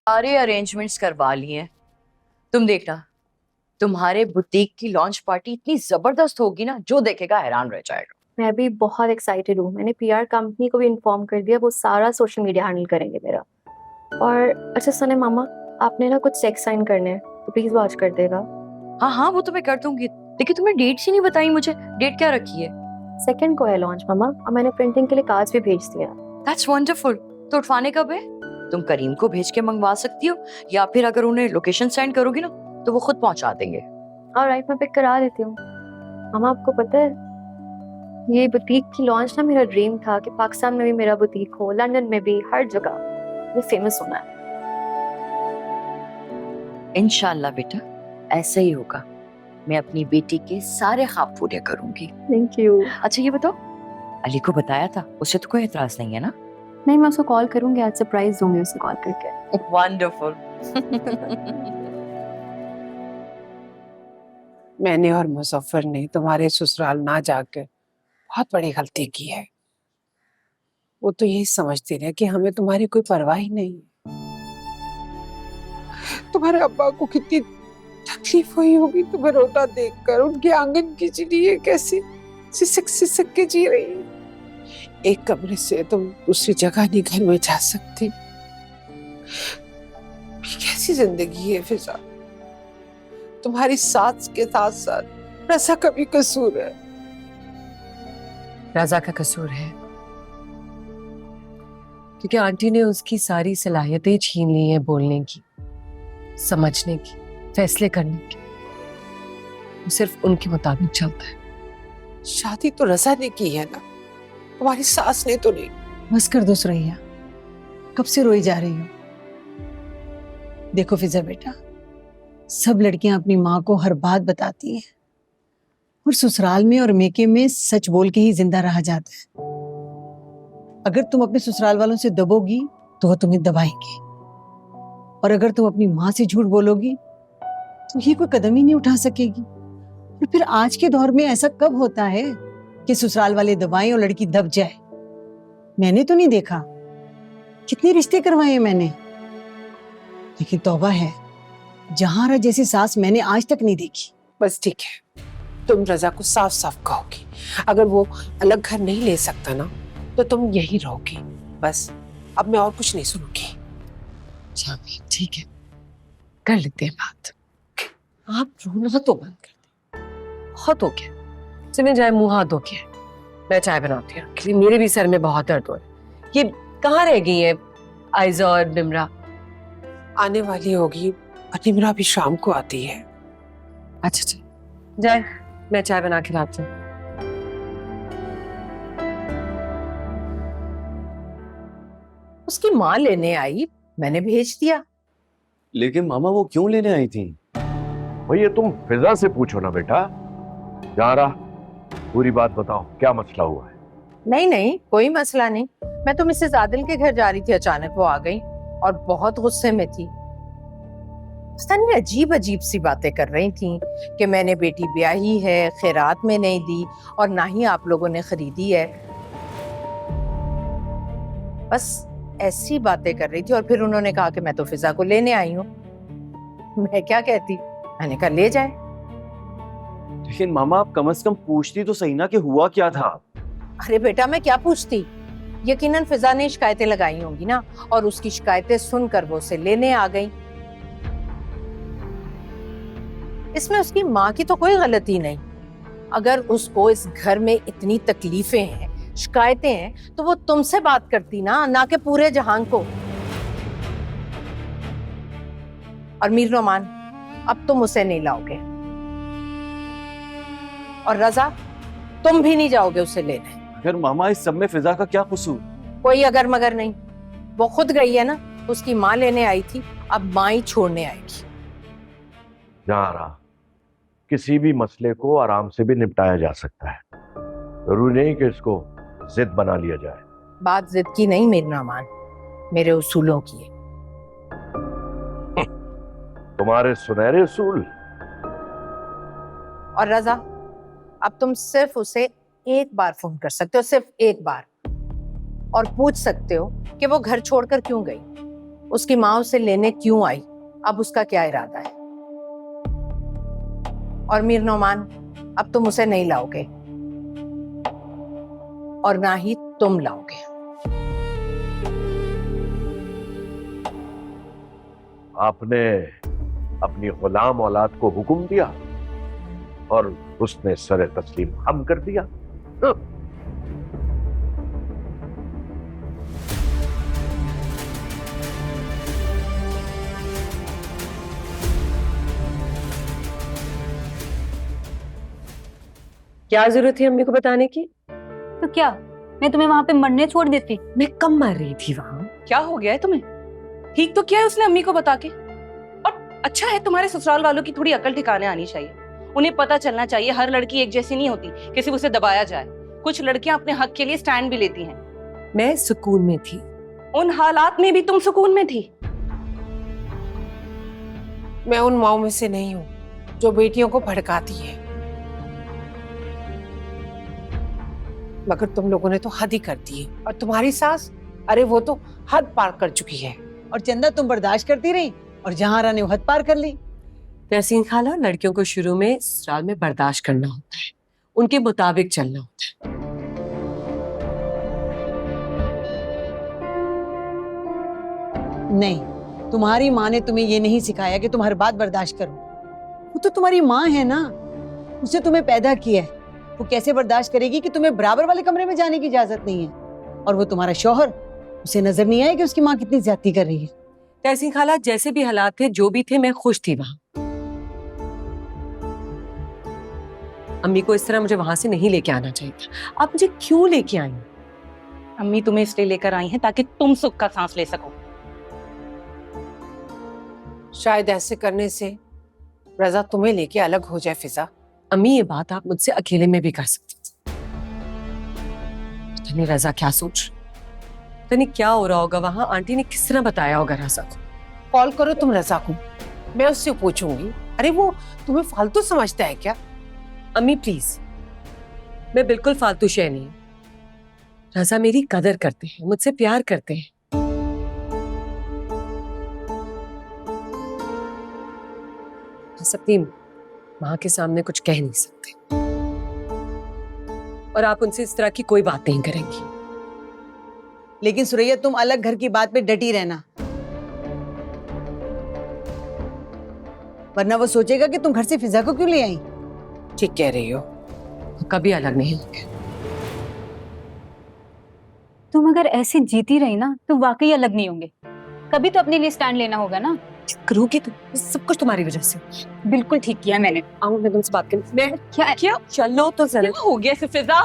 सारे अरेंजमेंट्स करवा लिए हैं। तुम देखना, तुम्हारे बुटीक की लॉन्च पार्टी इतनी जबरदस्त होगी ना, जो देखेगा हैरान रह जाएगा। मैं भी बहुत एक्साइटेड हूँ। मैंने पीआर कंपनी को भी इन्फॉर्म कर दिया, वो सारा सोशल मीडिया हैंडल करेंगे मेरा। और अच्छा सुने मामा, आपने ना कुछ चेक साइन करने हैं, तो प्लीज वो आज कर देगा। हाँ हाँ, वो तो मैं कर दूंगी, लेकिन तुम्हें डेट ही नहीं बताई मुझे। डेट क्या रखी है? 2 को है लॉन्च मामा, और मैंने प्रिंटिंग के लिए कार्ड्स भी भेज दिया। That's wonderful. तो उठवाने कब है? तुम करीम को भेज के मंगवा सकती हो, या फिर अगर उन्हें लोकेशन सेंड करोगी ना तो वो खुद पहुंचा देंगे। ऑलराइट, मैं पिक करा देती हूँ। मामा आपको पता है, ये बुटीक की लॉन्च ना मेरा ड्रीम था कि पाकिस्तान में भी मेरा बुटीक हो, लंदन में भी, हर जगह ये फेमस होना है। इंशाल्लाह बेटा, ऐसा ही होगा। मैं अपनी बेटी के सारे ख्वाब पूरे करूंगी। Thank you. अच्छा ये बताओ, अली को बताया था? उसे तो कोई एतराज नहीं है ना? नहीं, मैं उसको कॉल करूंगी, आज सरप्राइज दूंगी उसे कॉल करके। वंडरफुल। मैंने और मुजफ्फर ने तुम्हारे ससुराल ना जाकर बहुत बड़ी गलती की है। वो तो यही समझते रहे कि हमें तुम्हारी कोई परवाह ही नहीं। तुम्हारे अब्बा को कितनी तकलीफ हुई होगी तुम्हें रोता देखकर। उनके आंगन की चिड़िया कैसे सिसक सिसक के जी रही है। एक कमरे से तुम दूसरी जगह नहीं घर में जा सकती। कैसी जिंदगी है फिजा। तुम्हारी सास के साथ साथ रजा का भी कसूर है। रजा का कसूर है क्योंकि आंटी ने उसकी सारी सलाहियतें छीन ली हैं, बोलने की, समझने की, फैसले करने की। वो सिर्फ उनके मुताबिक चलता है। शादी तो रजा ने की है ना, तुम्हारी सास ने तो नहीं। बस कर दो सुरैया, कब से रोई जा रही हो? देखो फिजा बेटा, सब लड़कियां अपनी माँ को हर बात बताती हैं, और ससुराल में और मेके में सच बोल के ही जिंदा रहा जाता है। अगर तुम अपने ससुराल वालों से दबोगी तो वो तुम्हें दबाएंगे, और अगर तुम अपनी माँ से झूठ बोलोगी तो ये कोई कदम ही नहीं उठा सकेगी। और फिर आज के दौर में ऐसा कब होता है कि ससुराल वाले दबाएं और लड़की दब जाए? मैंने तो नहीं देखा, कितने रिश्ते करवाए मैंने, लेकिन तौबा है, जहारा जैसी सास मैंने आज तक नहीं देखी। बस ठीक है, तुम रजा को साफ साफ कहोगी। अगर वो अलग घर नहीं ले सकता ना तो तुम यही रहोगी। बस अब मैं और कुछ नहीं सुनूंगी। शामी ठीक है, कर लेते हैं बात। आप रोना तो बंद कर दे, बहुत हो गया। चले जाए, मुंह हाथ धो के मैं चाय बनाती हूँ, क्योंकि मेरे भी सर में बहुत दर्द हो रहा है। ये कहाँ रह गई है आयजा और निमरा? आने वाली होगी, और निमरा भी शाम को आती है। अच्छा चल जाए, मैं चाय बना के लाती हूँ। उसकी माँ लेने आई, मैंने भेज दिया। लेकिन मामा वो क्यों लेने आई थी? भाई ये तुम फिजा से पूछो ना बेटा। यारा पूरी बात बताओ, क्या मसला हुआ है? नहीं नहीं, कोई मसला नहीं। मैं तो मिसेस आदिल के घर जा रही थी, अचानक वो आ गई और बहुत गुस्से में थी। पता नहीं अजीब अजीब सी बातें कर रही थी कि मैंने बेटी ब्याही है, खैरात में नहीं दी, और ना ही आप लोगों ने खरीदी है। बस ऐसी बातें कर रही थी। और फिर उन्होंने कहा कि मैं तो फिजा को लेने आई हूँ। मैं क्या कहती, मैंने कहा ले जाए। लेकिन मामा आप कम से कम पूछती तो सही ना कि हुआ क्या था। अरे बेटा, मैं क्या पूछती, यकीनन फिजा ने शिकायतें लगाई होंगी ना, और उसकी शिकायतें सुनकर वो उसे लेने आ गई। इसमें उसकी माँ की तो कोई गलती नहीं। अगर उसको इस घर में इतनी तकलीफें हैं, शिकायतें हैं, तो वो तुमसे बात करती ना कि पूरे जहां को। और मीर नोमान, अब तुम उसे नहीं लाओगे, और रजा तुम भी नहीं जाओगे उसे लेने। अगर मामा इस सब में फिजा का क्या कसूर? कोई अगर मगर नहीं, वो खुद गई है ना, उसकी माँ लेने आई थी, अब माँ ही छोड़ने आएगी। यारा किसी भी मसले को आराम से भी निपटाया जा सकता है, जरूरी नहीं कि इसको जिद बना लिया जाए। बात जिद की नहीं मीर नोमान, मेरे उसूलों की है। तुम्हारे सुनहरे उसूल। और रजा, अब तुम सिर्फ उसे एक बार फोन कर सकते हो, सिर्फ एक बार, और पूछ सकते हो कि वो घर छोड़कर क्यों गई। उसकी माँ उसे लेने क्यों आई, अब उसका क्या इरादा है। और मीर नौमान, अब तुम उसे नहीं लाओगे और ना ही तुम लाओगे। आपने अपनी गुलाम औलाद को हुक्म दिया और उसने सरे तस्लीम हम कर दिया। क्या जरूरत थी अम्मी को बताने की? तो क्या मैं तुम्हें वहां पे मरने छोड़ देती? मैं कब मर रही थी वहां? क्या हो गया है तुम्हें? ठीक तो किया है उसने अम्मी को बता के। और अच्छा है तुम्हारे ससुराल वालों की थोड़ी अकल ठिकाने आनी चाहिए। उन्हें पता चलना चाहिए हर लड़की एक जैसी नहीं होती, किसी को उसे दबाया जाए। कुछ लड़कियां अपने हक के लिए स्टैंड भी लेती हैं। मैं सुकून में थी। उन हालात में भी तुम सुकून में थी? मैं उन माओं में से नहीं हूँ जो बेटियों को भड़काती है, मगर तुम लोगों ने तो हद ही कर दी है। और तुम्हारी सास, अरे वो तो हद पार कर चुकी है। और चंदा तुम बर्दाश्त करती रही और जहां ने वो हद पार कर ली। तहसीन खाला, लड़कियों को शुरू में ससुराल में बर्दाश्त करना होता है, उनके मुताबिक चलना होता है। नहीं, तुम्हारी माँ ने तुम्हें ये नहीं सिखाया कि तुम हर बात बर्दाश्त करो। वो तो तुम्हारी माँ है ना, उसने तुम्हें पैदा किया है। वो कैसे बर्दाश्त करेगी कि तुम्हें बराबर वाले कमरे में जाने की इजाजत नहीं है? और वो तुम्हारा शौहर, उसे नजर नहीं आया कि उसकी माँ कितनी ज्यादती कर रही है? तहसीन खाला, जैसे भी हालात थे, जो भी थे, मैं खुश थी वहां। अम्मी को इस तरह मुझे वहां से नहीं लेके आना चाहिए था। आप मुझे क्यों लेके आई? अम्मी तुम्हें इसलिए लेकर आई हैं ताकि तुम सुख का सांस ले सको। शायद ऐसे करने से रजा तुम्हें लेके अलग हो जाए। फिजा, अम्मी, ये बात आप मुझसे अकेले में भी कर सकती थी। पता नहीं रजा क्या सोच, पता नहीं क्या हो रहा होगा वहां। आंटी ने किस तरह बताया होगा रजा को। कॉल करो तुम रजा को, मैं उससे पूछूंगी। अरे वो तुम्हें फालतू समझता है क्या? अम्मी प्लीज, मैं बिल्कुल फालतू शय नहीं। रजा मेरी कदर करते हैं, मुझसे प्यार करते हैं। अपनी माँ के सामने कुछ कह नहीं सकते, और आप उनसे इस तरह की कोई बात नहीं करेंगी। लेकिन सुरैया, तुम अलग घर की बात पे डटी रहना, वरना वो सोचेगा कि तुम घर से फिजा को क्यों ले आई। ठीक कह रही हो। कभी अलग नहीं होंगे। तुम अगर ऐसे जीती रही ना तो वाकई अलग नहीं होंगे। कभी तो अपने लिए स्टैंड लेना होगा ना। करोगी तुम, सब कुछ तुम्हारी वजह से। बिल्कुल ठीक किया मैंने। आऊं मैं तुमसे बात करने। मैं क्या चलो तो जरा। हो गया फिजा?